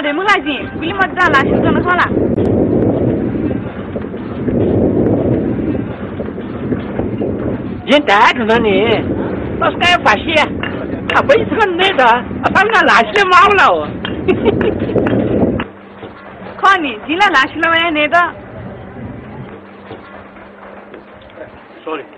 deh mulai sih, pilih modal lah, sih jangan salah. Jentar tu nih, terus kayak pasti ya, apa itu kan dah, apa nak lasnya mau lah. Kau ni, jila lasnya mana nih dah? Sorry.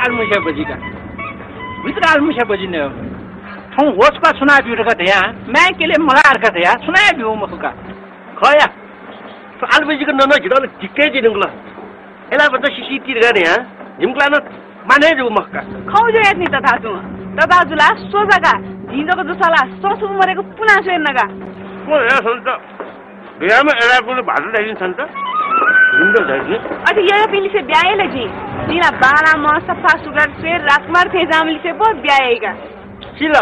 Almusha baji ka. Mitra almusha baji ne. Thong woch ka सुना भी रखा था यार. मैं के लिए मला रखा था यार. सुनाया भी वो मुझका. खाया. तो almusha का नना जितना जिक्के जी निकला. एला बंदा शिशी तीर गए यार. जिमकला ना माने जो मुझका. खाओ जो ऐसे नहीं था तू. तब जुला सोचा का. जिंदो को दूसरा सोच मरे को पुना से नगा. वो यार संता. बिहार में एला पुने बादल नहीं संता. जिंदो जाएगी. अच्छा ये पीली से ब्याह लगी. नीला बाला मौसम फासुगर से रातमर थे जामली से बहुत ब्याहेगा. सिला,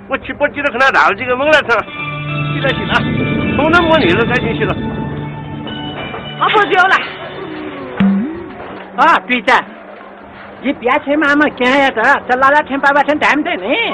वो चिपट रखना डाल जी का मंगला था. सिला. सोना मन हिलो कैसे सिला. अब हो जाओला. हाँ पीछा. ये ब्याह छे मामा क्या है था? चलाला छे पापा छे टाइम दे नहीं.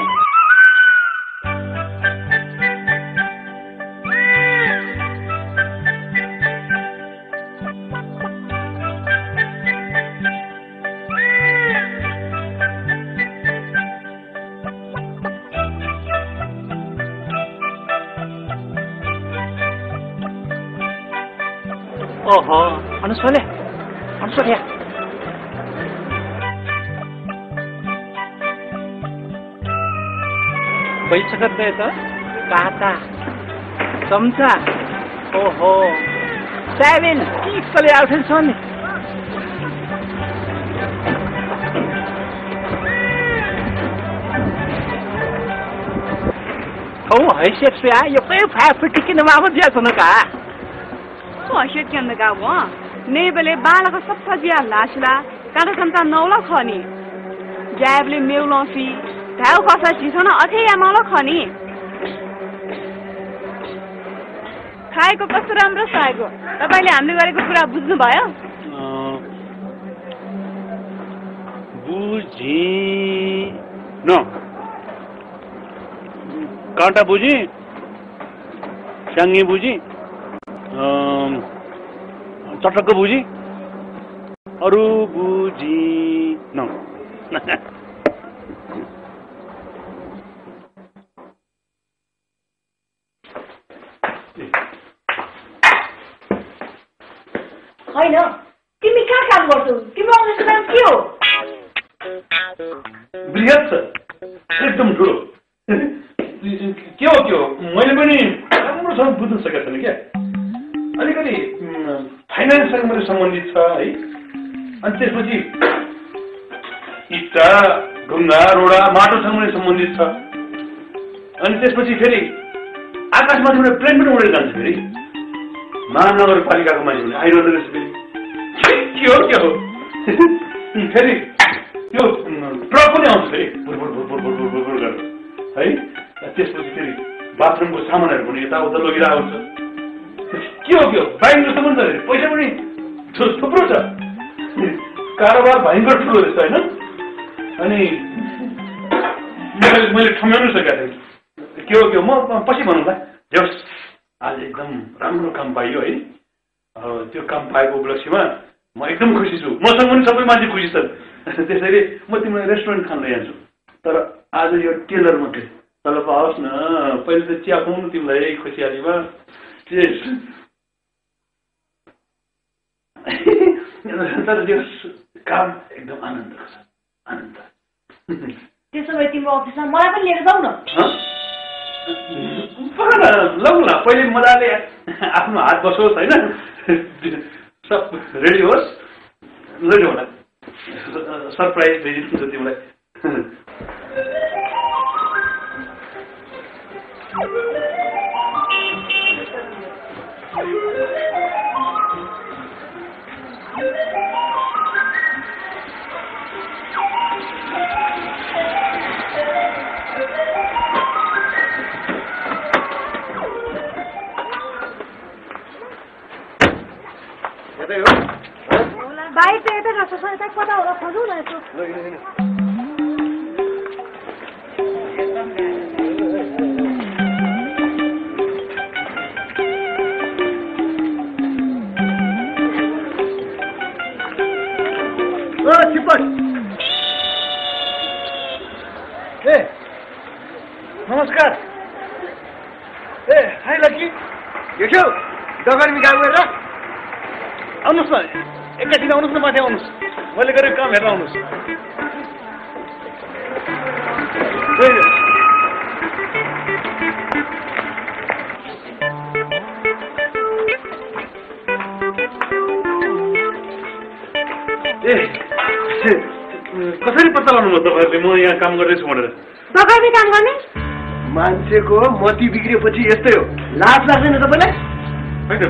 ओहो, अनुस्वार या. पैसा करते हैं तो काटा, समझा. ओहो, 7 किस कले आउट है सोनी. oh हैसियत से आ ये कोई फाइव टिकट नवाब दिया सुनो का. अशेट के अंदर का वो नहीं बले बाल का सब फजिया लाशला काटा संता नौला खानी जैबले मेवलोसी धाव कसा चीज़ ना अथे या माला खानी खाए को कस रामरो साए को तब पहले हमने वाले को पूरा बुझने बाया बुझी नो कांटा बुझी शंगी बुझी चटक बुझी अरु बुझी न होइन तिमी कहाँ काम गर्छौ तिम्रो अफिसको नाम के हो बृहत छ एकदम ठुलो के हो मैले पनि राम्रोसँग बुझ्न सकेको छैन क्या अलिकति फाइनान्ससँग मेरो सम्बन्धित छ है अनि त्यसपछि इट्टा ढुङ्गा रोडा माटोसँग पनि सम्बन्धित छ अनि त्यसपछि फेरि आकाशमा एउटा प्लेन पनि उडेर जान्छ फेरि महानगरपालिकाको मान्छे भने आइरहँदो रहेछ फेरि के हो फेरि त्यो ट्रक पनि आउँछ फेरि भुरभुर गरेर है त्यसपछि फेरि बाथरुमको सामानहरू पनि यताउता लगिरहेको छ के हो भयङ्कर सम्बन्ध पैसा पनि थुप्रो छ कारोबार भयङ्कर ठुलो रहेछ होइन अनि मैले ठम्याउनु सकेको थिएँ के हो म पछि भनौँला जस आज एकदम राम्रो काम पाइयो है त्यो काम पाएको उपलक्ष्यमा म एकदम खुसी छु मसँग पनि सबै मान्छे खुसी छन् त्यसैले म तिमीलाई रेस्टुरेन्ट खान ल्याइहाल्छु तर आज यो टेलर मात्रै तल पाओस् न पहिले त चिया खुवाउनु तिमीलाई खुसियालीमा तर त्यो काम एकदम आनन्दको छ आनन्द त्यसो भए तिम्रो अफिसमा मलाई पनि लिएर जाऊ न लौ न पहिले मजाले आफ्नो हात बसोस् होइन सब रेडी होस् रेडी होला सरप्राइज दिइदिन्छु तिमीलाई कसै चाहिँ कता होला खोजौँ न यसो छिप्पट ए नमस्कार ए हाई लक्की देख्यौ डगर्मी काम गरेर आउनुहोस् न एकैछिन आउनुहोस् न माथि आउनुहोस् मैले गरेको काम हेरेर आउनुहोस् ए कसरी पत्ता लाउनु भयो तपाईँहरूले म यहाँ काम गर्दैछु भनेर डकर्मी काम गर्ने मान्छेको मती बिग्रिएपछि यस्तै हो लाज लाग्दैन तपाईँलाई होइन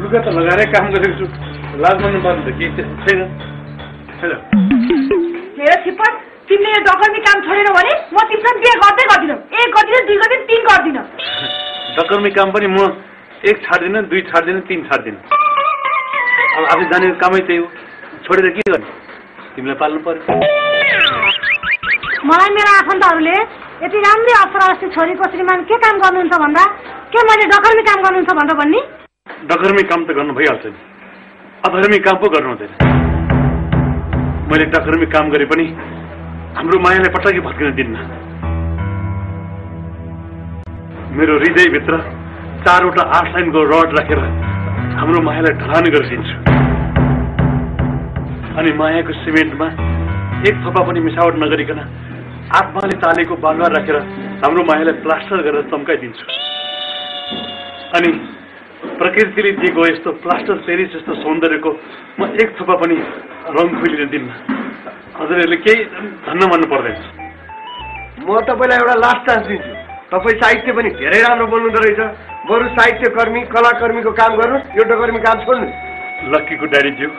लुगा त लगाएरै काम गरेको छु लाज मान्नु पर्ने त केही छैन हेर छिप्पट तिमीले यो डकर्मी काम छोडेर भने म तिमीसँग बिहे गर्दै गर्दिनँ 1 गर्दिनँ 2 गर्दिनँ 3 गर्दिनँ डकर्मी काम पनि म 1 छाड्दिनँ 2 छाड्दिनँ 3 छाड्दिनँ अब आफै जाने कामै त्यही हो छोडेर के गर्ने तिमीलाई पाल्नु पर्यो मलाई मेरो आफन्तहरूले यति राम्रै अप्सरास्ती छोरीको श्रीमान के काम गर्नुहुन्छ भन्दा के मैले डकर्मी काम गर्नुहुन्छ भनेर भन्ने डकर्मी काम त गर्नु भइहाल्छ नि अधर्मी काम पो गर्नु हुँदैन मैले डकर्मी काम गरे पनि हाम्रो मायालाई पटक्कै भत्किन दिन्न मेरो हृदयभित्र 4वटा 8 लाइनको रड राखेर हाम्रो मायालाई ढलान गरिदिन्छु अनि मायाको सिमेन्टमा 1 थोपा पनि मिसावट नगरिकन आत्माले तालेको बालुवा राखेर हाम्रो मायालाई प्लास्टर गरेर चम्काइदिन्छु अनि प्रकृतिले दिएको यस्तो प्लास्टर पेरिस जस्तो सौन्दर्यको म 1 थोपा पनि रङ खुलिन दिन्न हजुरहरूले केही धन्न मान्नु पर्दैन म तपाईँलाई एउटा लास्ट चान्स दिन्छु तपाईँ साहित्य पनि धेरै राम्रो बोल्नुहुँदो रहेछ बरु साहित्यकर्मी कलाकर्मीको काम गर्नुहोस् यो डकर्मी काम छोड्नुहोस् लक्कीको ड्याडीज्यू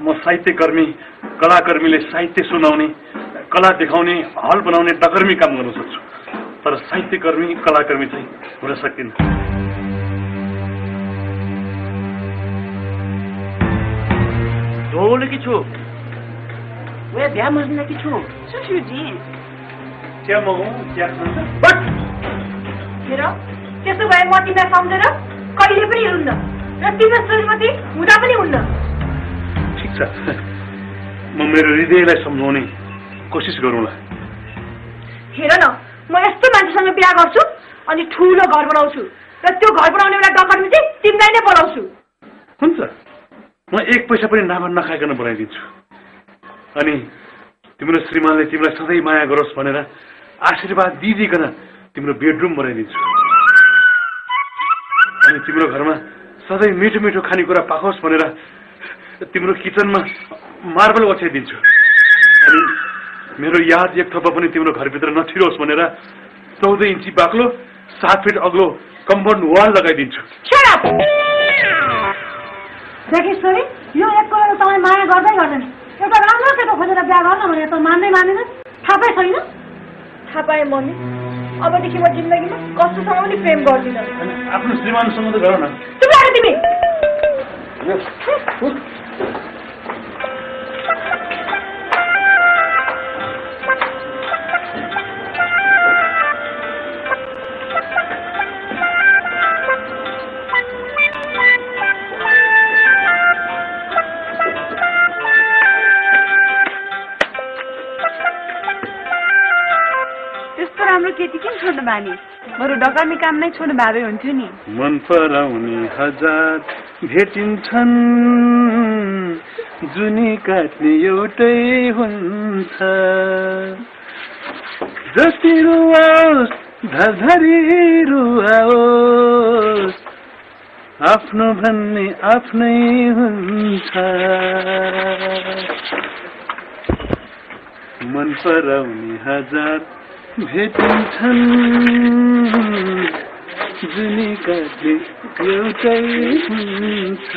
म साहित्यकर्मी कलाकर्मीले साहित्य सुनाउने कला देखाउने हल बनाउने डकर्मी काम गर्न सक्छु तर साहित्यकर्मी कलाकर्मी चाहिँ हुन सक्दिनँ ढोलकी छु वे बिहा मर्दिनकी छु सुसुजी चिया मगाउँ चिया खान्छ बट हेर त्यसो भए म तिमीलाई सम्झेर कहिले पनि हिँड्न र तिम्रो श्रीमती हुँदा पनि हुन्न ठिक छ म मेरो हृदयलाई सम्झाउने कोसिस गरौँला हेर न म यस्तो मान्छेसँग बिहा गर्छु अनि ठुलो घर बनाउँछु र त्यो घर बनाउने बेला डकर्मी चाहिँ तिमीलाई नै बोलाउँछु हुन्छ म 1 पैसा पनि नाफा नखाइकन बनाइदिन्छु अनि तिम्रो श्रीमानले तिमीलाई सधैँ माया गरोस् भनेर आशीर्वाद दिइदिकन तिम्रो बेडरुम बनाइदिन्छु अनि तिम्रो घरमा सधैँ मिठो मिठो खानेकुरा पाकोस् भनेर तिम्रो किचनमा मार्बल ओछ्याइदिन्छु अनि मेरो याद 1 थोपा पनि तिम्रो घरभित्र नछिरोस् भनेर 14 इन्ची बाक्लो 7 फिट अग्लो कम्पाउन्ड वाल लगाइदिन्छु देखिस् यो 1 करोड तपाईँ माया गर्दै गर्दैन एउटा राम्रो केटो खोजेर बिहा गर्न भने त मान्दै मान्दैन थाहा पाइ छैन थाहा पाएँ मम्मी अबदेखि म जिन्दगीमा कसैसँग पनि प्रेम गर्दिनँ आफ्नो श्रीमानसँग त गर न तिमी राम्रो केटी किन छोड्नु बानी बरु डकर्मी काम नै छोड्नु भए हुन्थ्यो नि मन पराउने हजार भेटिन्छन् जुनी काट्ने एउटै हुन्छ जति रुवाओस् धरधरी रुवाओस् आफ्नो भन्ने आफ्नै हुन्छ मन पराउने हजार भेटिन्छन् जुनी काट्ने एउटै हुन्छ